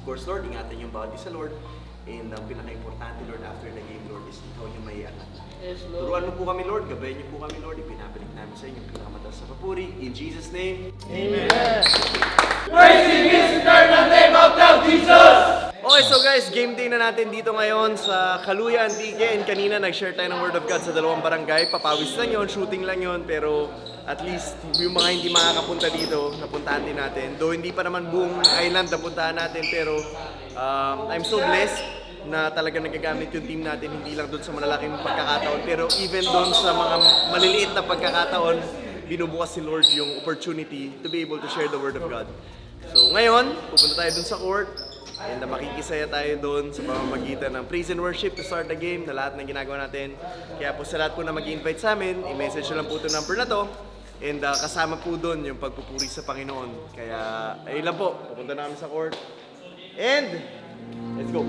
course, Lord, ingatan yung bawat isa, Lord. And ang pinaka-importante, Lord, after the game, Lord, is ikaw yung may angat. Yes, Lord. Turuan mo po kami, Lord. Gabayan niyo po kami, Lord. Ipinabalik namin sa inyo yung pinakamataas sa papuri. In Jesus' name, Amen. Praising His eternal name out loud, Jesus! Okay, so guys, game day na natin dito ngayon sa Kaluya, Antique. And kanina nag-share tayo ng Word of God sa dalawang barangay. Papawis lang yun, shooting lang yun. Pero at least yung mga hindi makakapunta dito, napuntahan din natin. Though hindi pa naman buong island napuntahan natin. Pero I'm so blessed na talaga nagagamit yung team natin. Hindi lang doon sa malalaking pagkakataon. Pero even doon sa mga maliliit na pagkakataon, binubukas si Lord yung opportunity to be able to share the Word of God. So ngayon, pupunta tayo doon sa court. And makikisaya tayo doon sa pamamagitan ng praise and worship to start the game na lahat ng ginagawa natin. Kaya po sa lahat po na mag-invite sa amin, i-message lang po ito number na to. And kasama po doon yung pagpupuri sa Panginoon. Kaya ayun lang po, pupunta na kami sa court. And let's go!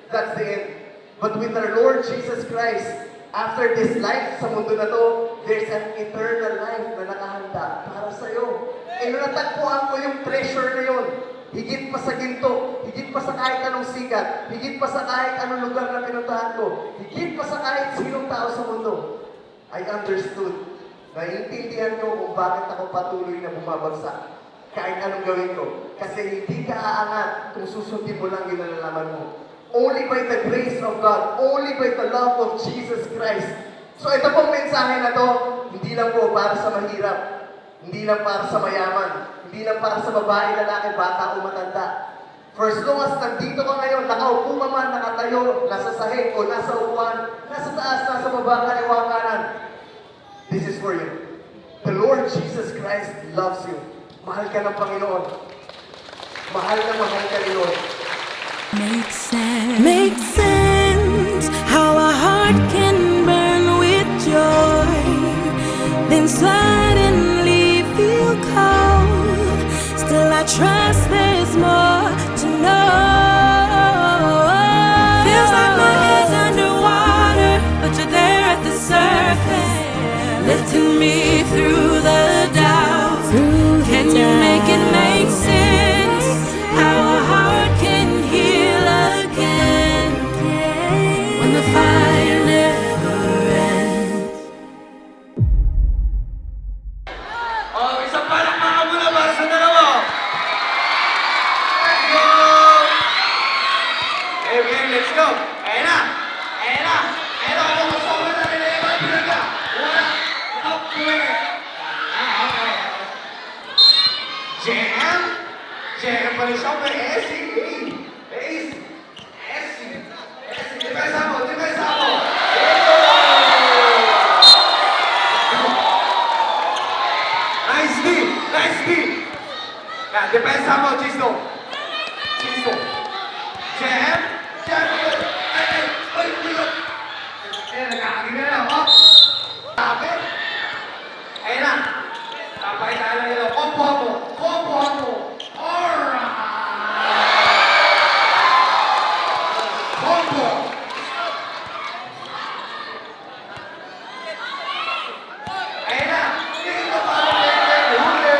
That's the end. But with our Lord Jesus Christ, after this life sa mundo na to, there's an eternal life na nakahanda para sa'yo. E nung natagpuan ko yung treasure na yun, higit pa sa ginto, higit pa sa kahit anong sikat, higit pa sa kahit anong lugar na pinuntahan ko, higit pa sa kahit sinong tao sa mundo, I understood, naiintindihan ko kung bakit ako patuloy na bumabagsak. Kahit anong gawin ko. Kasi hindi ka aangat kung susundin mo lang yung nalalaman mo. Only by the grace of God, only by the love of Jesus Christ. So ito pong mensahe na to, hindi lang po para sa mahirap, hindi lang para sa mayaman, hindi lang para sa babae, lalaki, bata o matanda. For as long as nandito ka ngayon, nakaupo ka man, nakatayo, nasa sahig o nasa upuan, nasa taas, nasa baba, kaliwa kanan, this is for you. The Lord Jesus Christ loves you. Mahal ka ng Panginoon. Mahal ka ni Lord. Makes sense how a heart can burn with joy, then suddenly feel cold. Still I trust there's more to know. Feels like my head's underwater, but you're there at the surface, lifting me through the doubt. Can you make it make sense? How a heart can heal again when the fire never ends. Oh, isang palakpakan muna para sa dalawa. Let's go! Okay, let's go. Ayan na. Ayan na. Ayan na. Ako kasama na rin na yung pinaga. Wala. Up to it. Okay. Jam. Jam pa rin siya. May Essie. Essie. Essie. Essie. Di ba isa mo? Di ba isa mo? Nice D. Nice D. Yan, depensa mo, Chisto. Chisto. Jam. Jam. Ay, bigot. Eh, nagkakagin na, oh. Sabi. Ayun na. Papakita lang nila. Kompo mo. Kompo mo. Alright. Kompo. Ayun na. Hindi ko parang huli.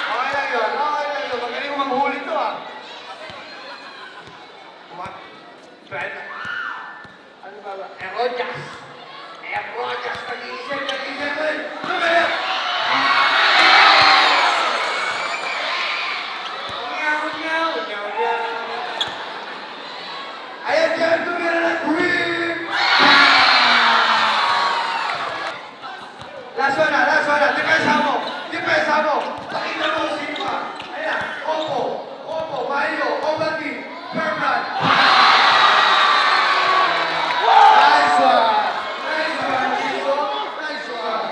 Okay lang yun. Okay lang yun. Magaling ko maghuli to, ah. Pwede. Ano ba ba? Erojas. Erojas. Nag-iisip. Nag-iisip. Lumaya. Ayan dyan, tumira ng green! Last one na. Depensa mo. Depensa mo. Pakita mo kung sino ka. Ayan, Opo. Opo, Mario, Ovaldi, Perman. Nice one. Nice one, Chico. Nice one.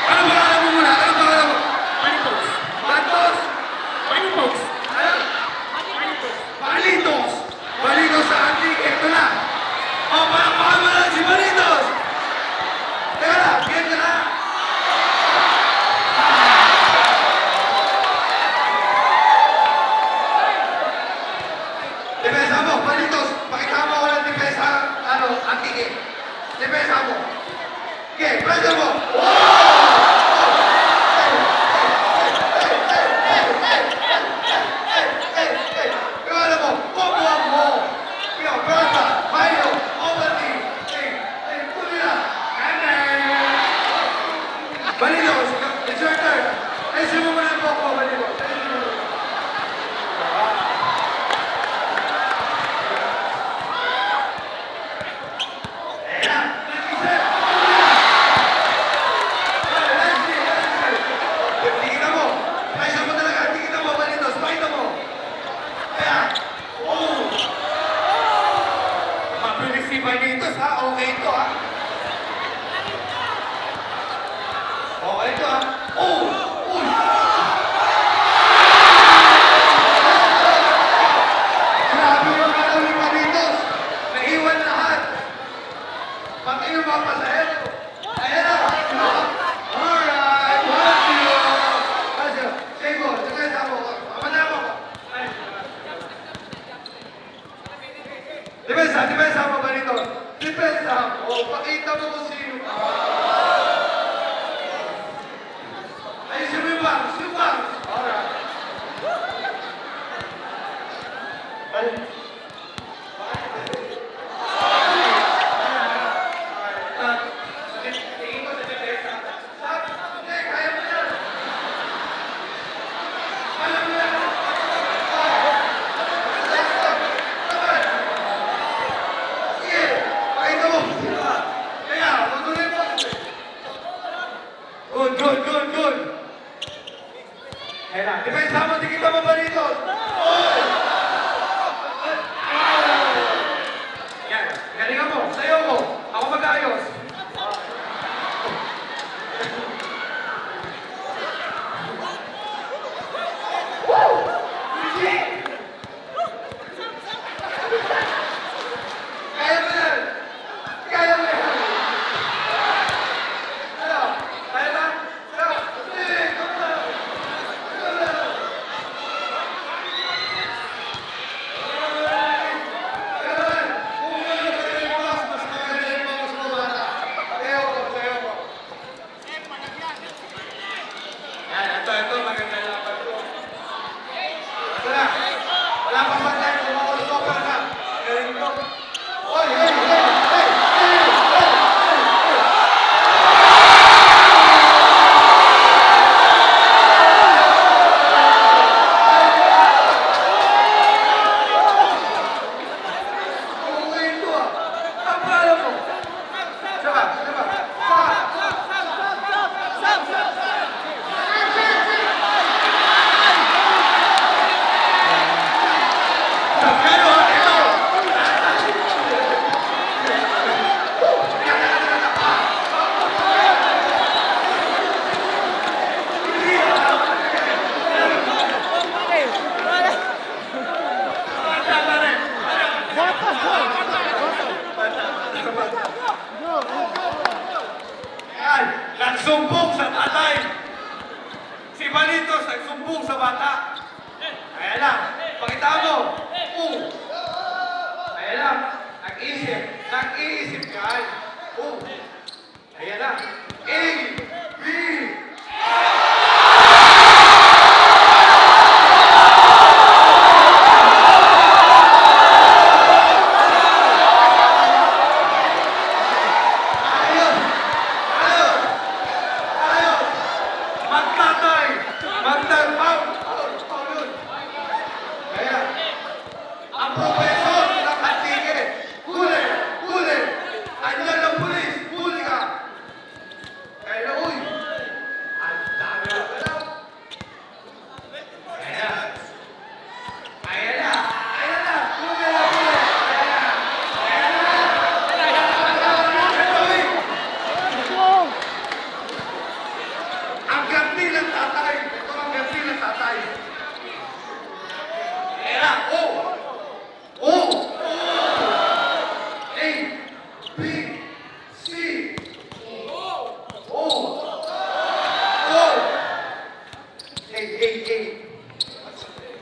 Ano pangalan mo muna? Ano pangalan mo? Bantos? Ano? Balitos! Balitos sa antik. Ito na. O, palakpakan mo lang si Balitos! Teka lang, game ka na. Depensa mo, Balitos. Pakita mo ako ng depensa, antik eh. Depensa mo. Okay, pressure mo. Yung alam mo, kombo mo. Yung Berta, Mario, Ovaldi, Tulira, Balitos, it's your turn. Ayusin mo muna ang kombo, Balitos. Ayusin mo muna. Ayan na, nag-isip. Tingnan mo. Pressure mo talaga. Tingnan mo, Balitos. Pakita mo. Ayan. Oh. Mabilis si Balitos, ha? Okay ito, ha? Okay ito, ha? Oh! Uy! Grabe yung araw ni Balitos. Naiwan lahat. Pati yung mga pasahero. Ayan na. Alright. One, zero. One, zero. Save mo. Depensa mo. Papadala mo. Depensa mo, Balitos. Depensa mo. Pakita mo kung sino ka. Ayusin mo yung bangs. Yung bangs. Alright. Tingin ko sa depensa. Sabi, hindi, kaya mo yan. Alam mo yan. Sige, pakita mo. Kaya, nagsumbong sa tatay. Si Balitos nagsumbong sa bata. Ayan lang, pakita mo. Ayan lang, nag-iisip ka. Ayan lang. A, B, magtatay! Magtarpaw! Paul yun. Kaya, ang profesor ng Antique, huli! Andyan ang pulis, huli ka! Kaya, uy! Ang dami na pala. Kaya, ayan na! Huli! Ang ganti ng tatay. Ito ang ganti ng tatay. Era, A, B, C, O. A.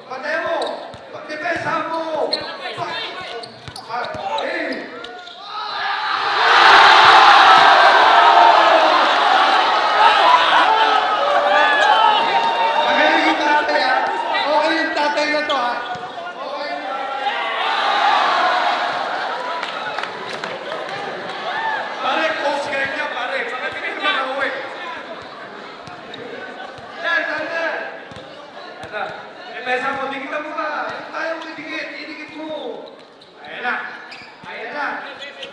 Patay mo. Pagdipesa mo. Magaling yung tatay, ha? Okay yung tatay na to, ha? Okay. Pare, coach ka niya, pare. Bakit hindi naman nauwi? Yan. Ata, pesa mo, dikitan mo ka. Ayaw mo idikit mo. Ayan na.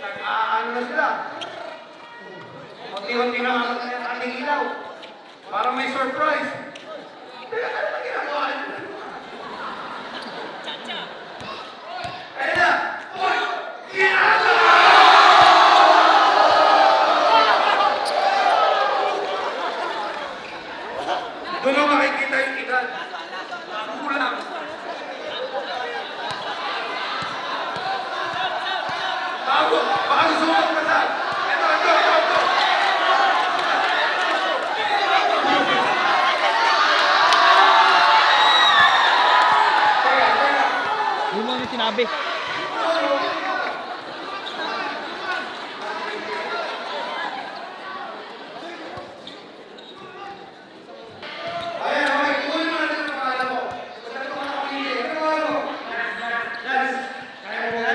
Nag-aano na sila. Unti-unti na ang ating ilaw. Para may surprise. Kaya ano na ginagawa niyo? Ayan na! Uy! Ginagawa! Doon mo makikita yung edad. Kulang. Bago sumok ka sa... Ito. Yun mo yung sinabi. Ayan, okay. Kunin mo natin ang pangalan mo. Basta ito ka nakapili. Ano pangalan mo? Yes. Kaya mo ba?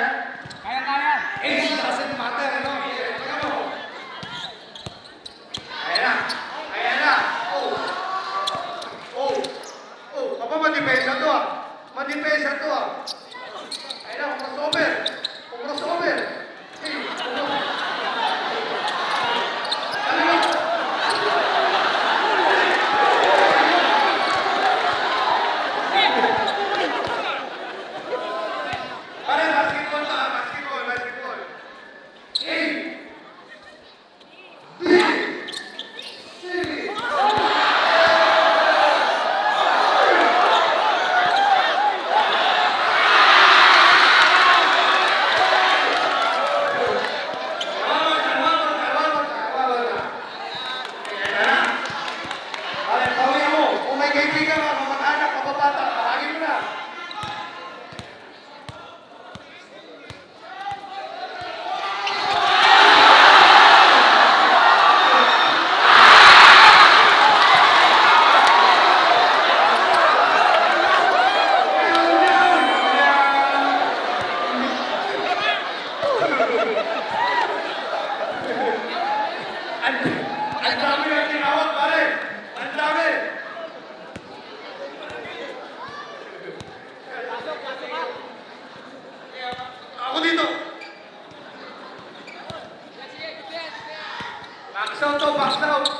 Kaya. Age doesn't matter, ano? Tingnan mo. Ayan na. Papa, madipesa to, ah. Ayan na, crossover. Hey, pare, basketball to, ah. Basketball. Hey! Pare, pawin mo. Kung may kaibigan ka, kamag-anak, kababata, bahagin mo na. Ang dami yung tinawag, pare. Ang dami. Ako dito. Box out to, box out.